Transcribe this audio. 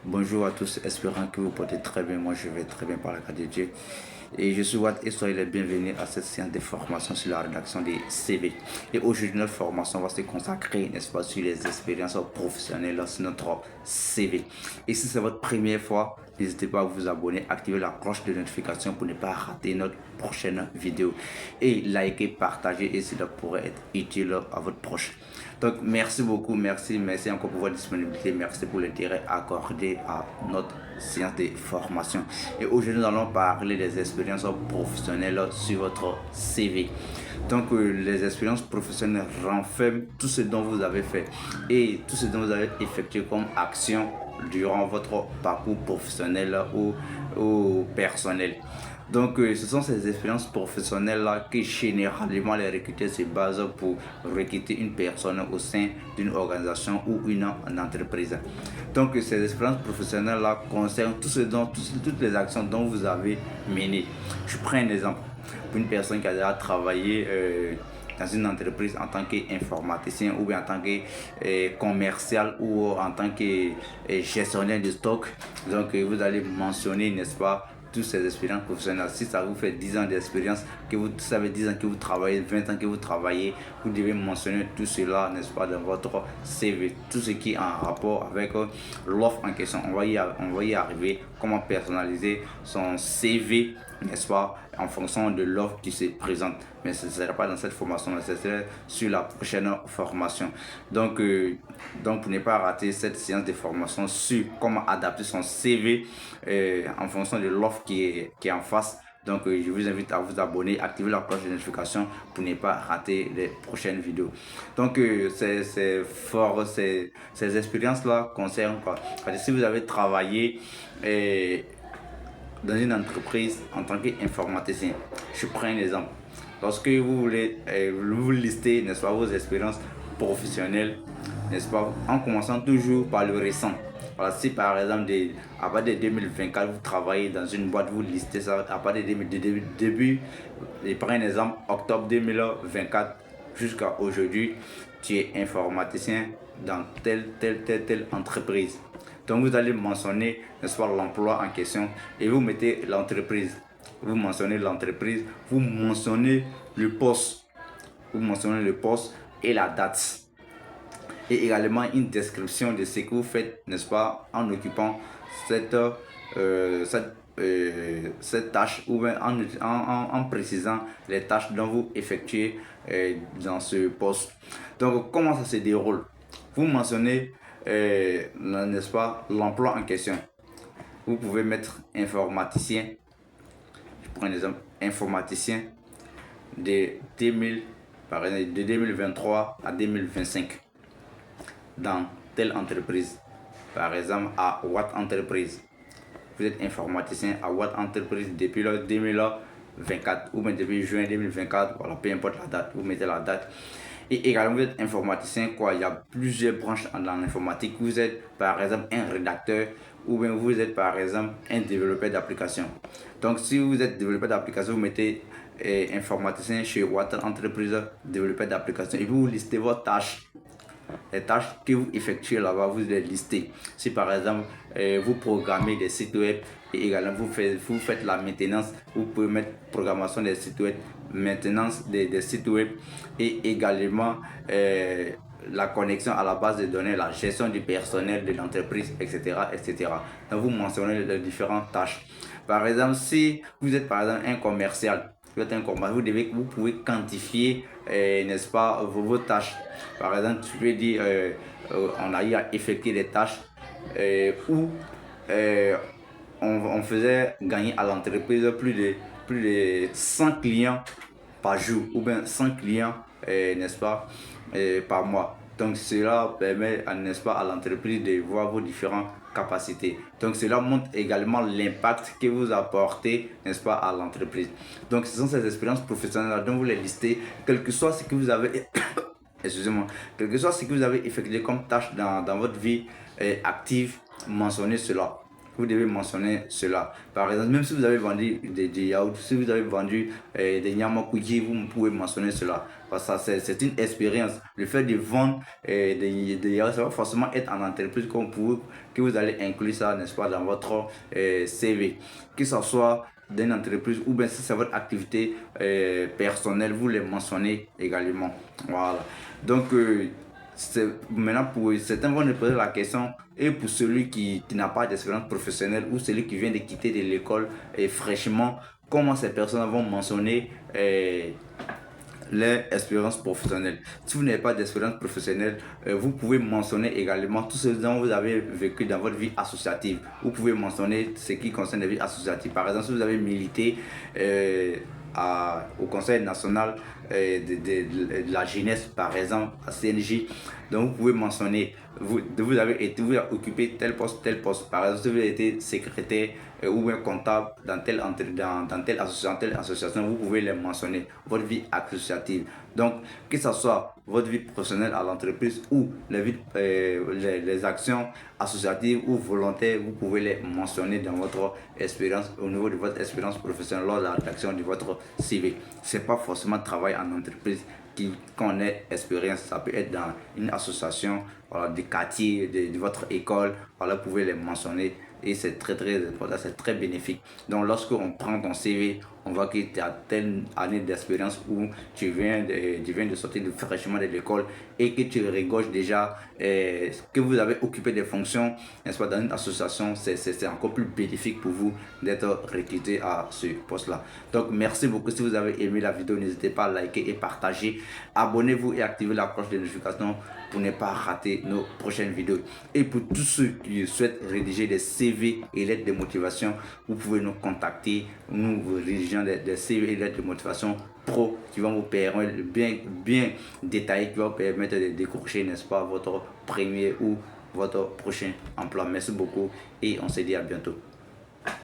Bonjour à tous, espérant que vous portez très bien. Moi, je vais très bien par la grâce de Dieu. Et je suis Watt et soyez les bienvenus à cette séance de formation sur la rédaction des CV. Et aujourd'hui, notre formation va se consacrer, n'est-ce pas, sur les expériences professionnelles sur notre CV. Et si c'est votre première fois, n'hésitez pas à vous abonner, activer la cloche de notification pour ne pas rater notre prochaine vidéo. Et liker, partager et cela pourrait être utile à votre proche. Donc, merci beaucoup, merci encore pour votre disponibilité, merci pour l'intérêt accordé à notre séance de formation. Et aujourd'hui, nous allons parler des expériences professionnelles sur votre CV. Donc, les expériences professionnelles renferment tout ce dont vous avez fait et tout ce dont vous avez effectué comme action durant votre parcours professionnel ou personnel. Donc, ce sont ces expériences professionnelles-là que généralement les recruteurs se basent pour recruter une personne au sein d'une organisation ou une entreprise. Donc, ces expériences professionnelles-là concernent toutes les actions dont vous avez menées. Je prends un exemple. Pour une personne qui a déjà travaillé dans une entreprise en tant qu'informaticien ou bien en tant que commercial ou en tant que gestionnaire de stock. Donc, vous allez mentionner, n'est-ce pas, toutes ces expériences professionnelles. Si ça vous fait 10 ans d'expérience, que vous savez 10 ans que vous travaillez, 20 ans que vous travaillez, vous devez mentionner tout cela, n'est-ce pas, dans votre CV. Tout ce qui est en rapport avec l'offre en question. On va y arriver. Comment personnaliser son CV, n'est-ce pas, en fonction de l'offre qui se présente. Mais ce ne sera pas dans cette formation, mais ce sera sur la prochaine formation. Donc, pour ne pas rater cette séance de formation sur comment adapter son CV en fonction de l'offre qui est en face. Donc, je vous invite à vous abonner, activer la cloche de notification pour ne pas rater les prochaines vidéos. Donc, ces expériences-là concernent quoi? Parce que si vous avez travaillé dans une entreprise en tant qu'informaticien, je prends un exemple. Lorsque vous voulez vous lister, n'est-ce pas, vos expériences professionnelles, n'est-ce pas, en commençant toujours par le récent. Voilà, si par exemple, à partir de 2024, vous travaillez dans une boîte, vous listez ça à partir de début, je prends un exemple, octobre 2024 jusqu'à aujourd'hui, tu es informaticien dans telle entreprise. Donc vous allez mentionner, n'est-ce pas, l'emploi en question et vous mettez l'entreprise. Vous mentionnez l'entreprise, vous mentionnez le poste. Vous mentionnez le poste et la date. Et également une description de ce que vous faites, n'est-ce pas, en occupant cette tâche ou bien en précisant les tâches dont vous effectuez dans ce poste. Donc, comment ça se déroule? Vous mentionnez, n'est-ce pas, l'emploi en question. Vous pouvez mettre informaticien, je prends un exemple, informaticien de 2000, par exemple, de 2023 à 2025 dans telle entreprise. Par exemple, à Watt Entreprise. Vous êtes informaticien à Watt Entreprise depuis le 2024 ou bien depuis juin 2024, voilà, peu importe la date, vous mettez la date. Et également, vous êtes informaticien, quoi, il y a plusieurs branches dans l'informatique. Vous êtes par exemple un rédacteur ou bien vous êtes par exemple un développeur d'application. Donc, si vous êtes développeur d'application, vous mettez informaticien chez Watt Entreprise, développeur d'application, et vous listez vos tâches. Les tâches que vous effectuez là-bas, vous les listez. Si par exemple, vous programmez des sites web et également vous faites la maintenance, vous pouvez mettre programmation des sites web, maintenance des sites web et également la connexion à la base de données, la gestion du personnel de l'entreprise, etc., etc. Donc, vous mentionnez les différentes tâches. Par exemple, si vous êtes par exemple un commercial, vous pouvez quantifier, n'est-ce pas, vos tâches. Par exemple, tu peux dire, on a eu à effectuer des tâches où on faisait gagner à l'entreprise plus de 100 clients par jour ou bien 100 clients, n'est-ce pas, par mois. Donc cela permet, n'est-ce pas, à l'entreprise de voir vos différentes capacités. Donc cela montre également l'impact que vous apportez, n'est-ce pas, à l'entreprise. Donc ce sont ces expériences professionnelles dont vous les listez, quel que soit ce que vous avez excusez-moi, quel que soit ce que vous avez effectué comme tâche dans votre vie active, mentionnez cela. vous devez mentionner cela. Par exemple, même si vous avez vendu des yaourts, si vous avez vendu des nyamakuji, vous pouvez mentionner cela. Parce que c'est une expérience. Le fait de vendre des yaourts, ça va forcément être en entreprise que vous allez inclure ça, n'est-ce pas, dans votre CV. Que ce soit d'une entreprise ou bien si c'est votre activité personnelle, vous les mentionnez également. Voilà. Donc, maintenant, pour certains vont nous poser la question, et pour celui qui n'a pas d'expérience professionnelle ou celui qui vient de quitter de l'école fraîchement, comment ces personnes vont mentionner leur expérience professionnelle. Si vous n'avez pas d'expérience professionnelle, vous pouvez mentionner également tout ce dont vous avez vécu dans votre vie associative. Vous pouvez mentionner ce qui concerne la vie associative. Par exemple, si vous avez milité au Conseil national de la jeunesse, par exemple, à CNJ, donc vous pouvez mentionner, vous avez occupé tel poste. Par exemple, si vous avez été secrétaire ou bien comptable dans telle association, vous pouvez les mentionner, votre vie associative. Donc, que ce soit votre vie professionnelle à l'entreprise ou les actions associatives ou volontaires, vous pouvez les mentionner dans votre expérience, au niveau de votre expérience professionnelle lors de la rédaction de votre CV. Ce n'est pas forcément travail en entreprise quand on est expérience, ça peut être dans une association, voilà, des quartiers, de votre école, voilà, vous pouvez les mentionner et c'est très important, c'est très bénéfique. Donc lorsqu'on prend ton CV, on voit que tu as telle année d'expérience où tu viens de sortir fraîchement de l'école et que tu regorges déjà, que vous avez occupé des fonctions, n'est-ce pas, dans une association, c'est encore plus bénéfique pour vous d'être recruté à ce poste-là. Donc merci beaucoup. Si vous avez aimé la vidéo, n'hésitez pas à liker et partager. Abonnez-vous et activez la cloche de notification pour ne pas rater nos prochaines vidéos. Et pour tous ceux qui souhaitent rédiger des CV et lettres de motivation, vous pouvez nous contacter. Nous vous rédigeons des CV et lettres de motivation pro qui vont vous permettre bien détaillés, qui vont vous permettre de décrocher, n'est-ce pas, votre premier ou votre prochain emploi. Merci beaucoup et on se dit à bientôt.